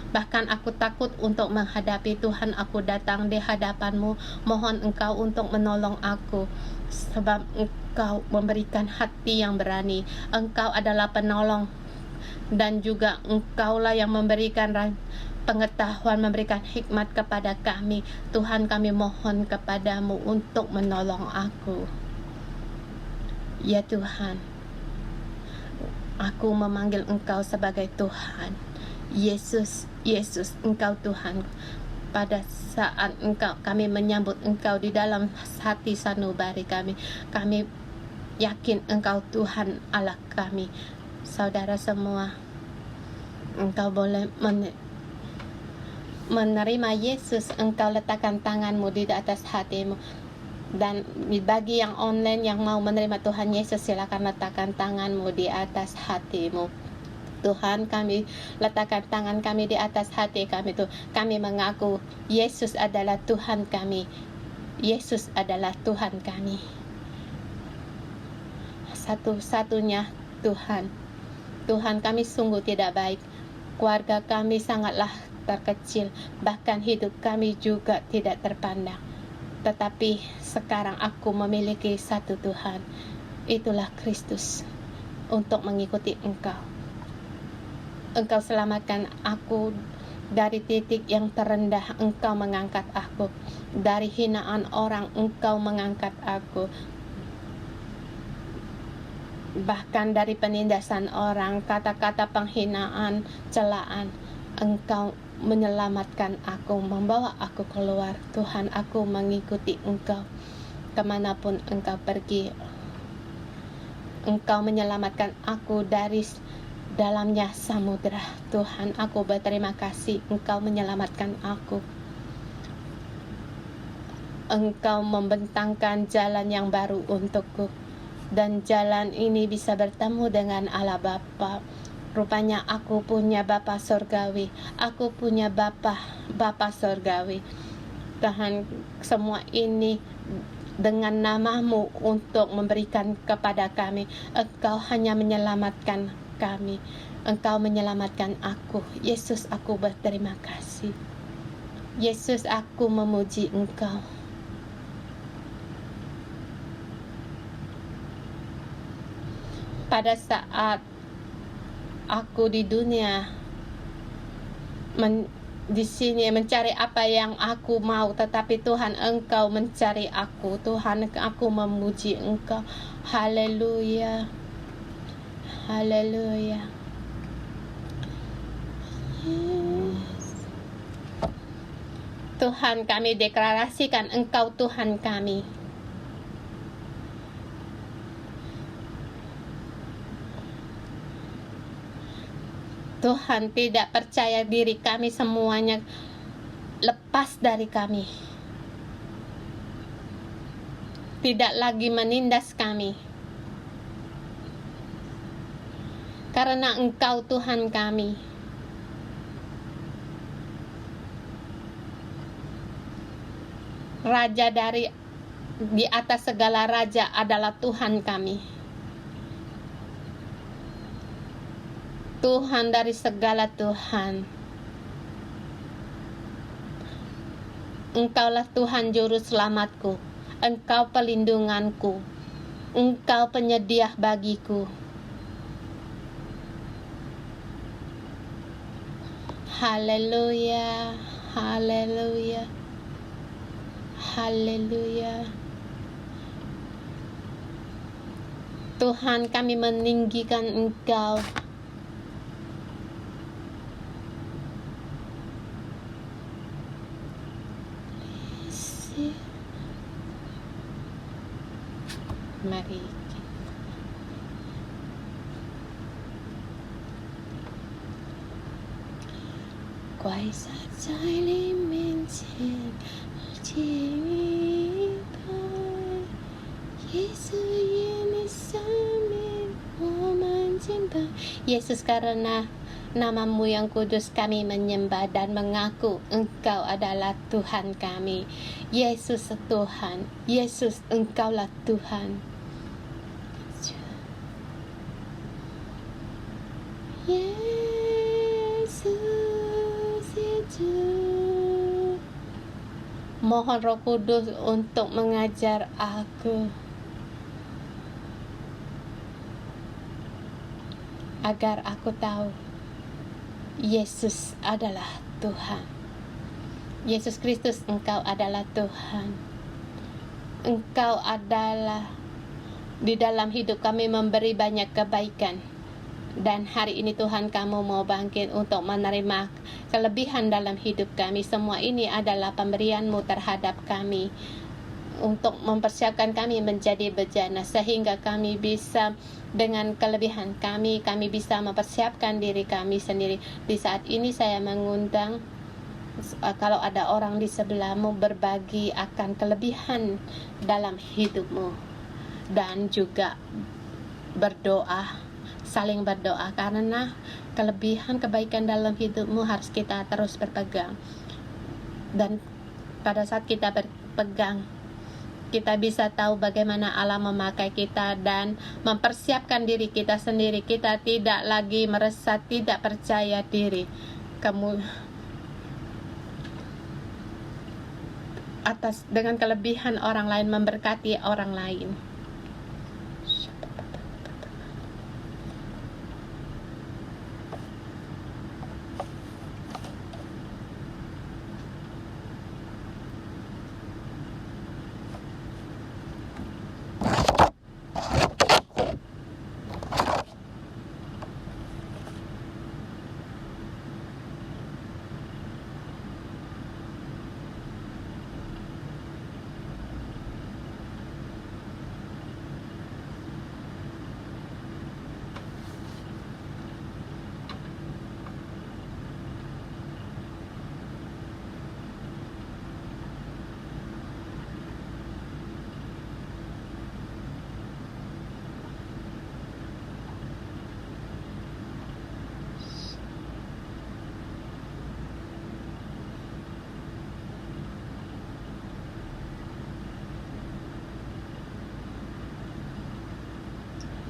bahkan aku takut untuk menghadapi. Tuhan, aku datang di hadapan-Mu, mohon Engkau untuk menolong aku, sebab Engkau memberikan hati yang berani. Engkau adalah penolong, dan juga Engkaulah yang memberikan pengetahuan, memberikan hikmat kepada kami. Tuhan, kami mohon kepadamu untuk menolong aku. Ya Tuhan, aku memanggil Engkau sebagai Tuhan. Yesus, Yesus, Engkau Tuhan. Pada saat kami menyambut Engkau di dalam hati sanubari kami, kami yakin Engkau Tuhan Allah kami. Saudara semua, Engkau boleh menerima Yesus. Engkau letakkan tanganmu di atas hatimu. Dan bagi yang online yang mau menerima Tuhan Yesus, silakan letakkan tanganmu di atas hatimu. Tuhan, kami letakkan tangan kami di atas hati kami. Kami mengaku Yesus adalah Tuhan kami. Yesus adalah Tuhan kami. Satu-satunya Tuhan. Tuhan, kami sungguh tidak baik. Keluarga kami sangatlah terkecil. Bahkan hidup kami juga tidak terpandang. Tetapi sekarang aku memiliki satu Tuhan, itulah Kristus, untuk mengikuti Engkau. Engkau selamatkan aku dari titik yang terendah. Engkau mengangkat aku dari hinaan orang. Engkau mengangkat aku bahkan dari penindasan orang, kata-kata penghinaan, celaan. Engkau menyelamatkan aku, membawa aku keluar. Tuhan, aku mengikuti Engkau kemanapun Engkau pergi. Engkau menyelamatkan aku dari dalamnya samudera. Tuhan, aku berterima kasih Engkau menyelamatkan aku. Engkau membentangkan jalan yang baru untukku, dan jalan ini bisa bertemu dengan Allah Bapa. Rupanya aku punya Bapa Surgawi. Aku punya Bapa Surgawi. Tuhan, semua ini dengan nama-Mu untuk memberikan kepada kami. Engkau hanya menyelamatkan kami. Engkau menyelamatkan aku. Yesus, aku berterima kasih. Yesus, aku memuji Engkau. Pada saat aku di dunia, di sini mencari apa yang aku mau, tetapi Tuhan, Engkau mencari aku. Tuhan, aku memuji Engkau. Haleluya, haleluya. Tuhan, kami deklarasikan Engkau Tuhan kami. Tuhan, tidak percaya diri kami semuanya lepas dari kami. Tidak lagi menindas kami. Karena Engkau Tuhan kami. Raja dari di atas segala raja adalah Tuhan kami. Tuhan dari segala Tuhan. Engkaulah Tuhan juru selamatku. Engkau pelindunganku. Engkau penyedia bagiku. Haleluya, haleluya, haleluya. Tuhan, kami meninggikan Engkau. Mari. Quay sát trái lý面前记你爱耶稣愿你生命我们敬拜 Yesus, karena namamu yang kudus kami menyembah dan mengaku Engkau adalah Tuhan kami. Yesus Tuhan, Yesus Engkaulah Tuhan. Yesus itu. Mohon Roh Kudus untuk mengajar aku agar aku tahu Yesus adalah Tuhan. Yesus Kristus, Engkau adalah Tuhan. Engkau adalah di dalam hidup kami memberi banyak kebaikan. Dan hari ini Tuhan, kamu mau bangkit untuk menerima kelebihan dalam hidup kami. Semua ini adalah pemberian-Mu terhadap kami untuk mempersiapkan kami menjadi bejana, sehingga kami bisa dengan kelebihan kami bisa mempersiapkan diri kami sendiri. Di saat ini saya mengundang, kalau ada orang di sebelahmu, berbagi akan kelebihan dalam hidupmu, dan juga berdoa, saling berdoa, karena kelebihan kebaikan dalam hidupmu harus kita terus berpegang. Dan pada saat kita berpegang, kita bisa tahu bagaimana Allah memakai kita dan mempersiapkan diri kita sendiri. Kita tidak lagi merasa tidak percaya diri. Dengan kelebihan orang lain memberkati orang lain.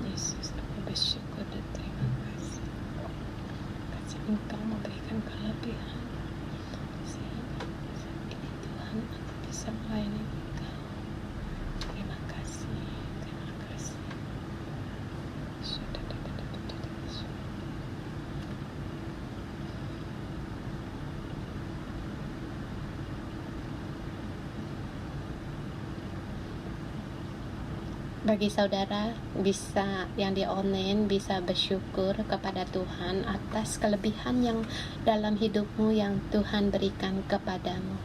Yesus, aku bersyukur dan terima kasih. Kasih Engkau memberikan kelebihan, sehingga saat ini Tuhan, aku bisa melayani Engkau. Terima kasih, terima kasih. Bagi saudara bisa yang di online bisa bersyukur kepada Tuhan atas kelebihan yang dalam hidupmu yang Tuhan berikan kepadamu.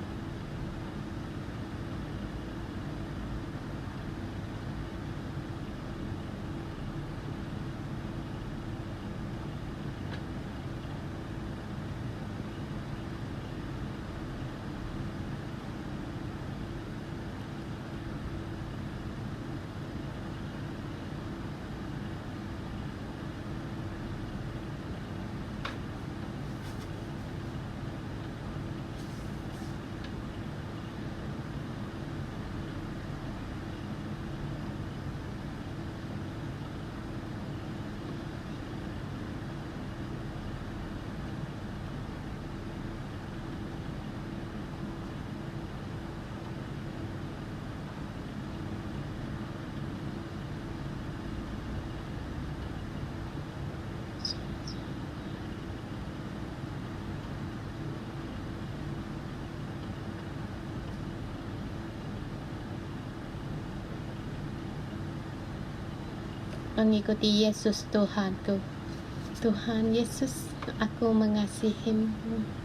mengikuti Yesus Tuhanku. Tuhan Yesus, aku mengasihi-Mu.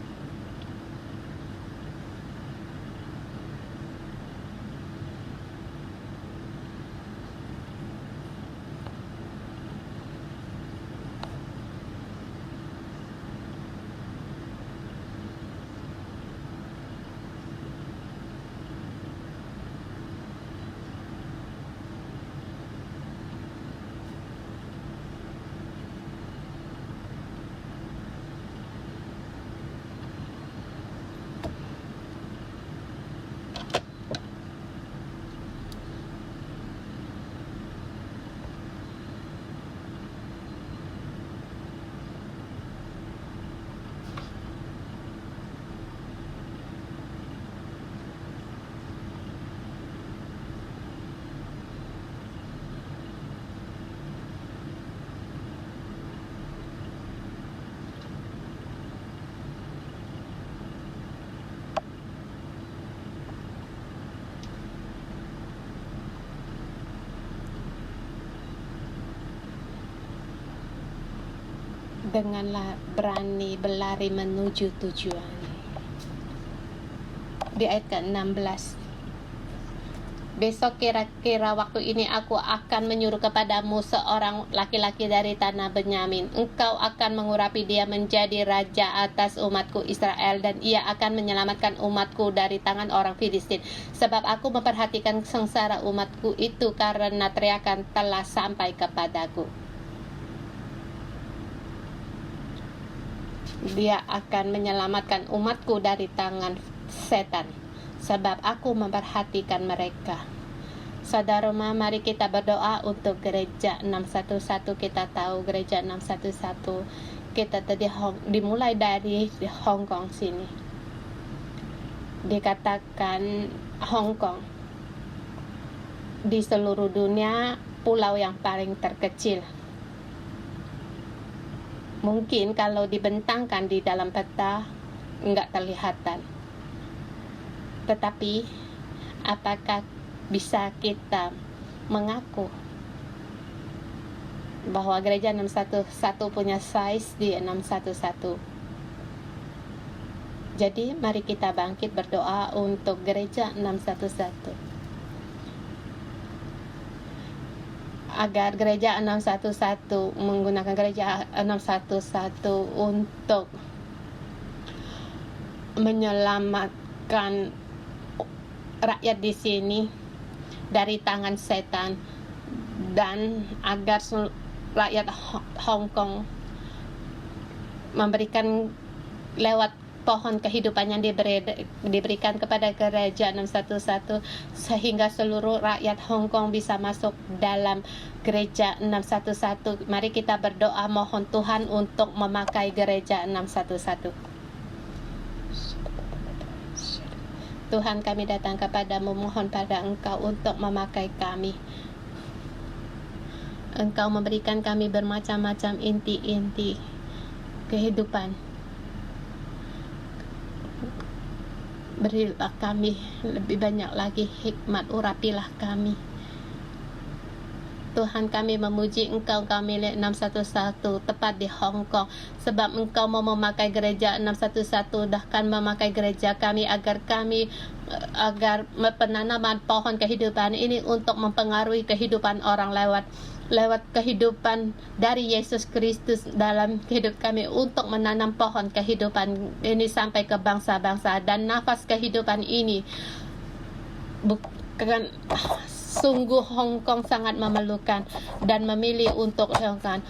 Denganlah berani berlari menuju tujuan. Di ayat ke-16. Besok kira-kira waktu ini aku akan menyuruh kepadamu seorang laki-laki dari tanah Benyamin. Engkau akan mengurapi dia menjadi raja atas umatku Israel, dan ia akan menyelamatkan umatku dari tangan orang Filistin. Sebab aku memperhatikan sengsara umatku itu, karena teriakan telah sampai kepadaku. Dia akan menyelamatkan umatku dari tangan setan, sebab aku memperhatikan mereka. Saudara, mari kita berdoa untuk gereja 611. Kita tahu gereja 611 kita tadi dimulai dari Hong Kong sini. Dikatakan Hong Kong di seluruh dunia pulau yang paling terkecil. Mungkin kalau dibentangkan di dalam peta enggak terlihatan. Tetapi apakah bisa kita mengaku bahwa gereja 611 punya size di 611? Jadi mari kita bangkit berdoa untuk gereja 611. Agar gereja 611 menggunakan gereja 611 untuk menyelamatkan rakyat di sini dari tangan setan, dan agar rakyat Hong Kong memberikan lewat pohon kehidupan yang diberikan kepada gereja 611, sehingga seluruh rakyat Hong Kong bisa masuk dalam gereja 611. Mari kita berdoa mohon Tuhan untuk memakai gereja 611. Tuhan, kami datang kepadamu, mohon pada Engkau untuk memakai kami. Engkau memberikan kami bermacam-macam inti-inti kehidupan. Berilah kami lebih banyak lagi hikmat, urapilah kami. Tuhan, kami memuji Engkau, kami 611 tepat di Hong Kong, sebab Engkau mau memakai gereja 611, bahkan memakai gereja kami agar penanaman pohon kehidupan ini untuk mempengaruhi kehidupan orang lewat kehidupan dari Yesus Kristus dalam hidup kami, untuk menanam pohon kehidupan ini sampai ke bangsa-bangsa. Dan nafas kehidupan ini bukan sungguh Hong Kong sangat memerlukan, dan memilih untuk Hong Kong,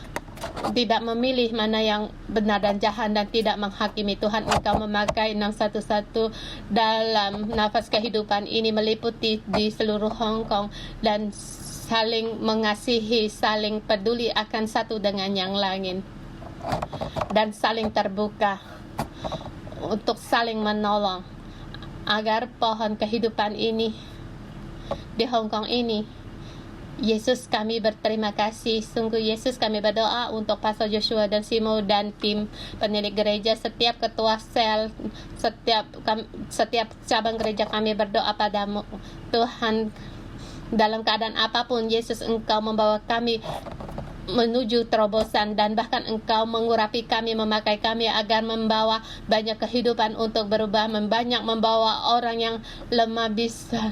tidak memilih mana yang benar dan jahat, dan tidak menghakimi. Tuhan, Engkau memakai 611 dalam nafas kehidupan ini meliputi di seluruh Hong Kong, dan saling mengasihi, saling peduli akan satu dengan yang lain, dan saling terbuka untuk saling menolong, agar pohon kehidupan ini di Hong Kong ini. Yesus, kami berterima kasih. Sungguh Yesus, kami berdoa untuk Pastor Joshua dan Simo dan tim penilik gereja, setiap ketua sel, setiap cabang gereja, kami berdoa padamu Tuhan. Dalam keadaan apapun, Yesus, Engkau membawa kami menuju terobosan, dan bahkan Engkau mengurapi kami, memakai kami agar membawa banyak kehidupan untuk berubah, banyak membawa orang yang lemah bisa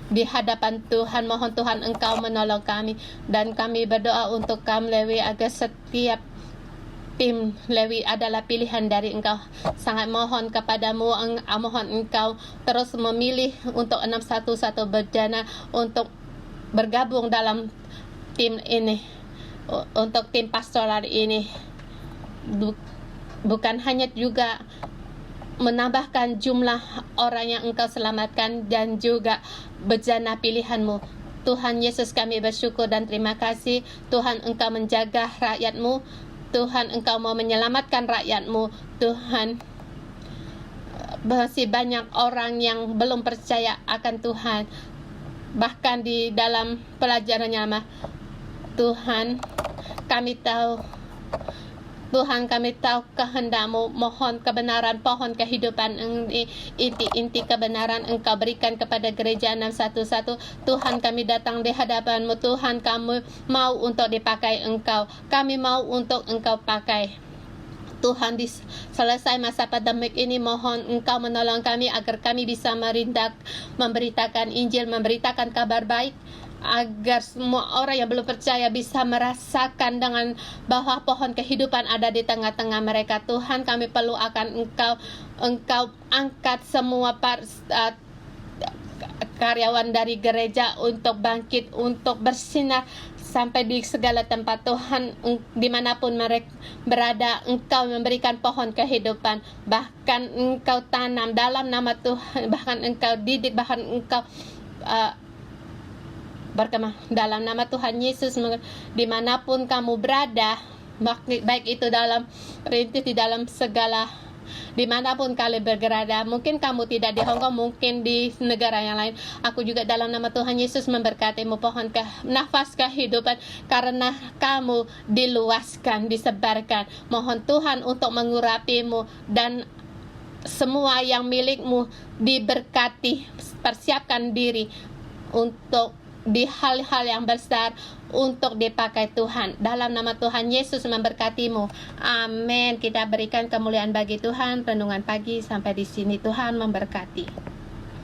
di hadapan Tuhan. Mohon Tuhan Engkau menolong kami, dan kami berdoa untuk kaum Lewi agar setiap tim Lewi adalah pilihan dari Engkau. Sangat mohon kepadamu, mohon Engkau terus memilih untuk 611 bejana untuk bergabung dalam tim ini, untuk tim pastoral ini. Bukan hanya juga menambahkan jumlah orang yang Engkau selamatkan, dan juga bejana pilihan-Mu. Tuhan Yesus, kami bersyukur dan terima kasih. Tuhan, Engkau menjaga rakyat-Mu. Tuhan, Engkau mau menyelamatkan rakyat-Mu. Tuhan, masih banyak orang yang belum percaya akan Tuhan, bahkan di dalam pelajaran lama. Tuhan, kami tahu kehendak-Mu. Mohon kebenaran pohon kehidupan ini, inti-inti kebenaran Engkau berikan kepada gereja 611. Tuhan, kami datang di hadapan-Mu. Tuhan, kami mau untuk dipakai Engkau. Kami mau untuk Engkau pakai. Tuhan, di selesai masa pandemik ini, mohon Engkau menolong kami agar kami bisa memberitakan Injil, memberitakan kabar baik, agar semua orang yang belum percaya bisa merasakan dengan bahwa pohon kehidupan ada di tengah-tengah mereka. Tuhan, kami perlu akan Engkau angkat semua karyawan dari gereja untuk bangkit, untuk bersinar sampai di segala tempat. Tuhan, dimanapun mereka berada, Engkau memberikan pohon kehidupan. Bahkan Engkau tanam dalam nama Tuhan, bahkan Engkau didik, bahkan Engkau berkembang dalam nama Tuhan Yesus. Dimanapun kamu berada, baik itu dalam rintis, di dalam segala, dimanapun kalian berada, mungkin kamu tidak di Hong Kong, mungkin di negara yang lain, aku juga dalam nama Tuhan Yesus memberkatimu. Pohon nafas kehidupan, karena kamu diluaskan, disebarkan. Mohon Tuhan untuk mengurapimu, dan semua yang milikmu diberkati. Persiapkan diri untuk di hal-hal yang besar untuk dipakai Tuhan. Dalam nama Tuhan Yesus memberkatimu. Amin. Kita berikan kemuliaan bagi Tuhan. Renungan pagi sampai di sini. Tuhan memberkati.